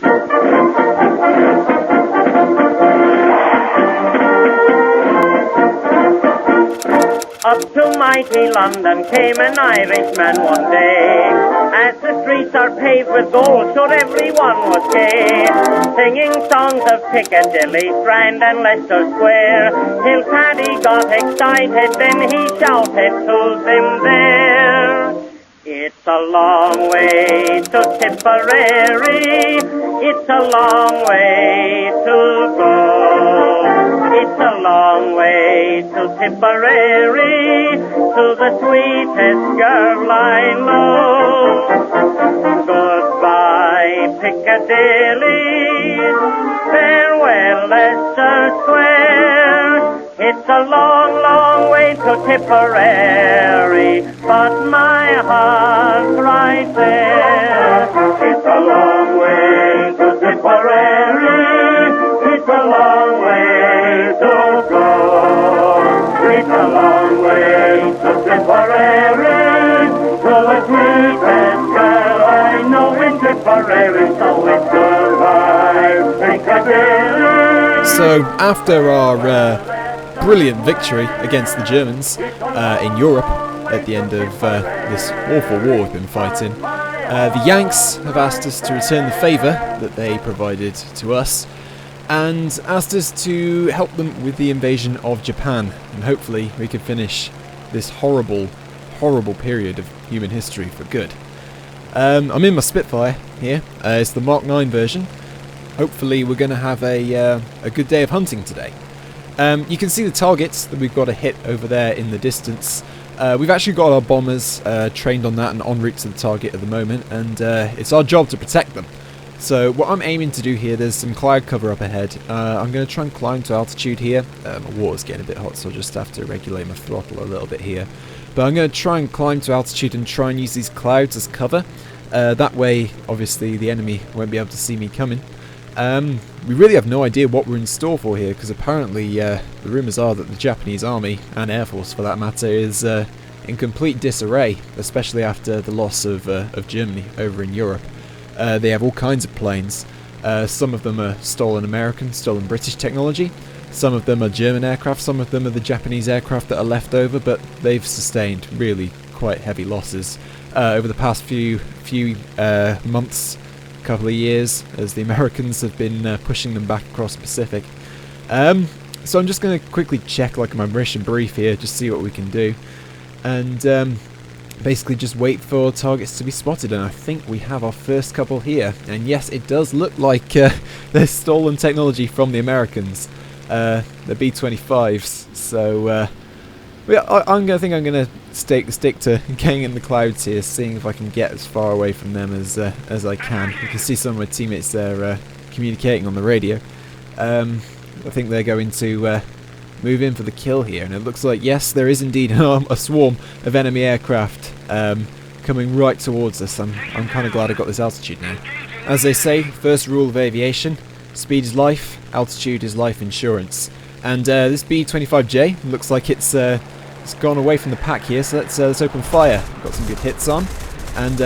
Up to mighty London came an Irishman one day. As the streets are paved with gold, sure everyone was gay, singing songs of Piccadilly, Strand and Leicester Square, till Paddy got excited, then he shouted, "Who's in there?" It's a long way to Tipperary, it's a long way to go. It's a long way to Tipperary, to the sweetest girl I know. Goodbye, Piccadilly, farewell, Leicester Square. It's a long, long way to Tipperary, but my heart's right there. It's a long way to Tipperary, it's a long way to go. It's a long way to Tipperary, to the sweetest girl I know in Tipperary, so it's goodbye, Piccadilly. So after our brilliant victory against the Germans in Europe at the end of this awful war we've been fighting, the Yanks have asked us to return the favour that they provided to us, and asked us to help them with the invasion of Japan, and hopefully we could finish this horrible, horrible period of human history for good. I'm in my Spitfire here. It's the Mk IX version. Hopefully we're going to have a good day of hunting today. You can see the targets that we've got to hit over there in the distance. We've actually got our bombers trained on that and en route to the target at the moment, and it's our job to protect them. So what I'm aiming to do here, there's some cloud cover up ahead. I'm going to try and climb to altitude here. My water's getting a bit hot, so I'll just have to regulate my throttle a little bit here. But I'm going to try and climb to altitude and try and use these clouds as cover. That way, obviously, the enemy won't be able to see me coming. We really have no idea what we're in store for here, because apparently the rumours are that the Japanese army, and Air Force for that matter, is in complete disarray, especially after the loss of Germany over in Europe. They have all kinds of planes. Some of them are stolen American, stolen British technology. Some of them are German aircraft, some of them are the Japanese aircraft that are left over, but they've sustained really quite heavy losses over the past few months, couple of years, as the Americans have been pushing them back across the Pacific. So I'm just going to quickly check like my mission brief here, just see what we can do, and basically just wait for targets to be spotted. And I think we have our first couple here, and yes, it does look like there's stolen technology from the Americans, the B-25s. So I'm going to stick to getting in the clouds here, seeing if I can get as far away from them as I can. You can see some of my teammates there communicating on the radio. I think they're going to move in for the kill here, and it looks like, yes, there is indeed a swarm of enemy aircraft coming right towards us. I'm kind of glad I got this altitude now. As they say, first rule of aviation, speed is life, altitude is life insurance. And this B-25J looks like it's gone away from the pack here, so let's open fire. Got some good hits on, and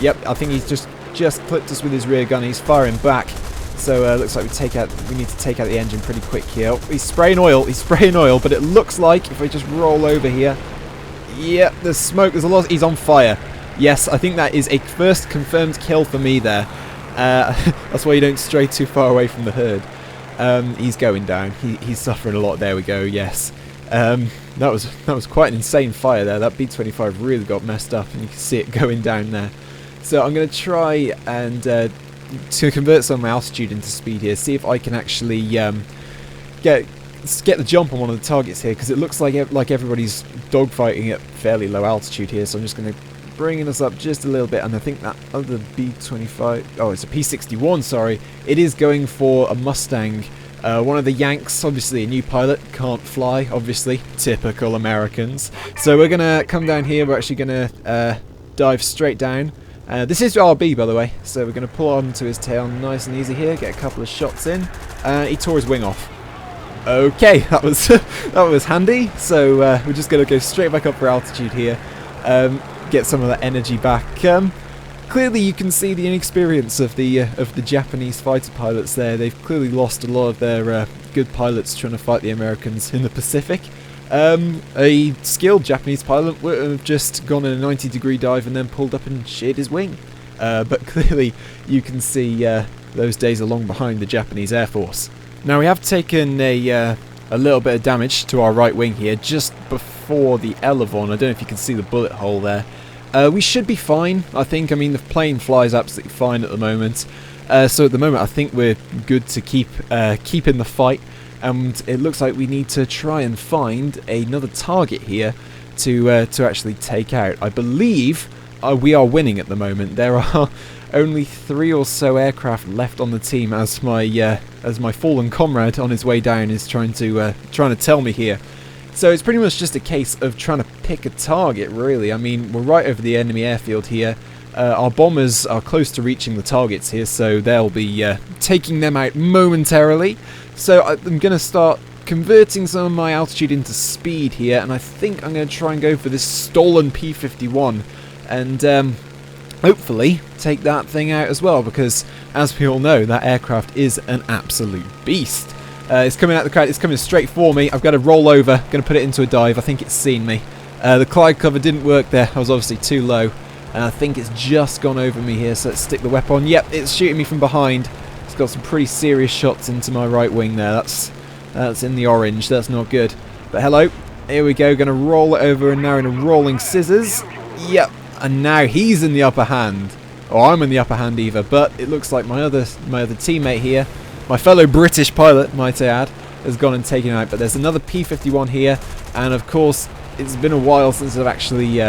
yep, I think he's just clipped us with his rear gun. He's firing back, so looks like we need to take out the engine pretty quick here. Oh, he's spraying oil, but it looks like if I just roll over here, yep, there's smoke, there's a lot. He's on fire. Yes, I think that is a first confirmed kill for me there. That's why you don't stray too far away from the herd. He's going down. He's suffering a lot. There we go. Yes. That was quite an insane fire there. That B-25 really got messed up, and you can see it going down there. So I'm going to try and to convert some of my altitude into speed here. See if I can actually get the jump on one of the targets here, because it looks like everybody's dogfighting at fairly low altitude here. So I'm just going to bring us up just a little bit, and I think that other B-25, oh, it's a P-61, sorry, it is going for a Mustang. One of the Yanks, obviously a new pilot, can't fly, obviously, typical Americans. So we're going to come down here, we're actually going to dive straight down. This is RB, by the way, so we're going to pull onto his tail nice and easy here, get a couple of shots in. He tore his wing off. Okay, that was handy, so we're just going to go straight back up for altitude here. Get some of that energy back. clearly you can see the inexperience of the Japanese fighter pilots there. They've clearly lost a lot of their good pilots trying to fight the Americans in the Pacific. A skilled Japanese pilot would have just gone in a 90-degree dive and then pulled up and sheared his wing. But clearly you can see those days are long behind the Japanese Air Force. Now we have taken a little bit of damage to our right wing here just before the elevon. I don't know if you can see the bullet hole there. We should be fine, I think. I mean, the plane flies absolutely fine at the moment. So at the moment, I think we're good to keep in the fight. And it looks like we need to try and find another target here to actually take out. I believe we are winning at the moment. There are only 3 or so aircraft left on the team, as my fallen comrade on his way down is trying to tell me here. So it's pretty much just a case of trying to pick a target, really. I mean, we're right over the enemy airfield here. Our bombers are close to reaching the targets here, so they'll be taking them out momentarily. So I'm going to start converting some of my altitude into speed here, and I think I'm going to try and go for this stolen P-51 and hopefully take that thing out as well, because as we all know, that aircraft is an absolute beast. It's coming out the crowd, it's coming straight for me. I've got to roll over, going to put it into a dive. I think it's seen me. The glide cover didn't work there, I was obviously too low. And I think it's just gone over me here, so let's stick the weapon on. Yep, it's shooting me from behind. It's got some pretty serious shots into my right wing there. That's in the orange, that's not good. But hello, here we go, going to roll it over and now in a rolling scissors. Yep, and now he's in the upper hand. Or I'm in the upper hand either, but it looks like my other teammate here, my fellow British pilot, might I add, has gone and taken him out. But there's another P-51 here, and of course, it's been a while since I've actually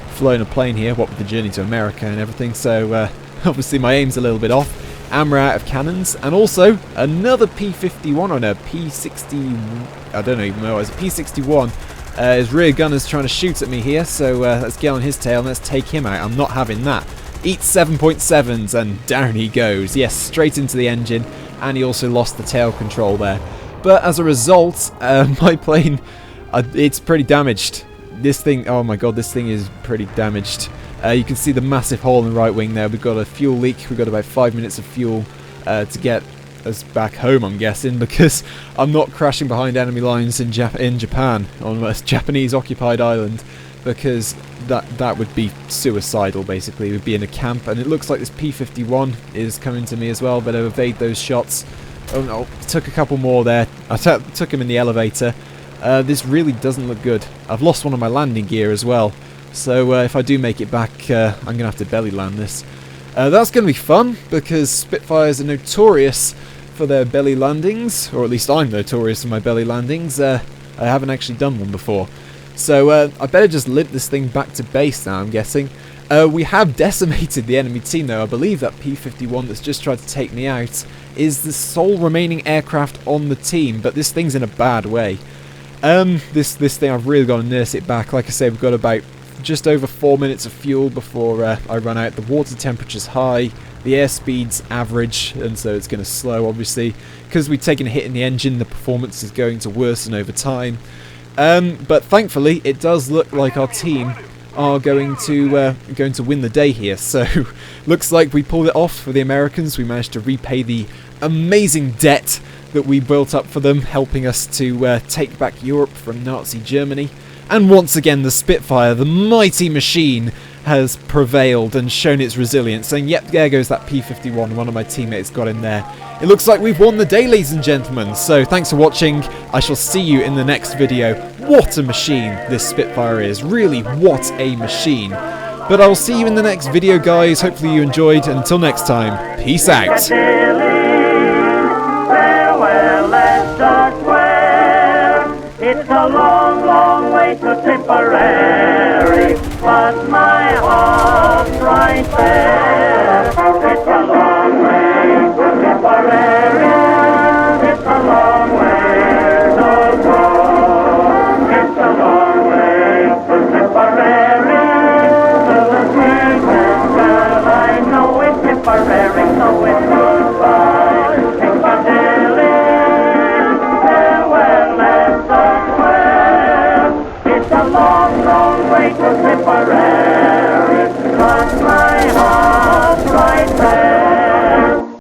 flown a plane here, what with the journey to America and everything, so obviously my aim's a little bit off. Ammo out of cannons, and also another P-51 on a P-60, I don't even know, it's a P-61. His rear gunner's trying to shoot at me here, so let's get on his tail and let's take him out. I'm not having that. Eats 7.7s and down he goes. Yes, straight into the engine, and he also lost the tail control there. But as a result, my plane, it's pretty damaged. This thing, oh my god, this thing is pretty damaged. You can see the massive hole in the right wing there. We've got a fuel leak. We've got about 5 minutes of fuel to get us back home, I'm guessing, because I'm not crashing behind enemy lines in Japan, on a Japanese-occupied island, because that would be suicidal, basically. We'd be in a camp, and it looks like this P-51 is coming to me as well. Better evade those shots. Oh no, took a couple more there. I took him in the elevator. This really doesn't look good. I've lost one of my landing gear as well, so if I do make it back, I'm going to have to belly land this. That's going to be fun, because Spitfires are notorious for their belly landings, or at least I'm notorious for my belly landings. I haven't actually done one before. So I better just limp this thing back to base now, I'm guessing. We have decimated the enemy team though. I believe that P-51 that's just tried to take me out is the sole remaining aircraft on the team, but this thing's in a bad way. This thing, I've really got to nurse it back. Like I say, we've got about just over 4 minutes of fuel before I run out. The water temperature's high, the airspeed's average, and so it's going to slow, obviously. Because we've taken a hit in the engine, the performance is going to worsen over time. But thankfully, it does look like our team are going to win the day here. So, looks like we pulled it off for the Americans. We managed to repay the amazing debt that we built up for them, helping us to take back Europe from Nazi Germany. And once again, the Spitfire, the mighty machine, has prevailed and shown its resilience. And yep, there goes that P-51, one of my teammates got in there. It looks like we've won the day, ladies and gentlemen. So thanks for watching. I shall see you in the next video. What a machine this Spitfire is. Really, what a machine. But I'll see you in the next video, guys. Hopefully you enjoyed. Until next time, peace out. It's a long, long way to Tipperary, but my heart's right there. It's a long way.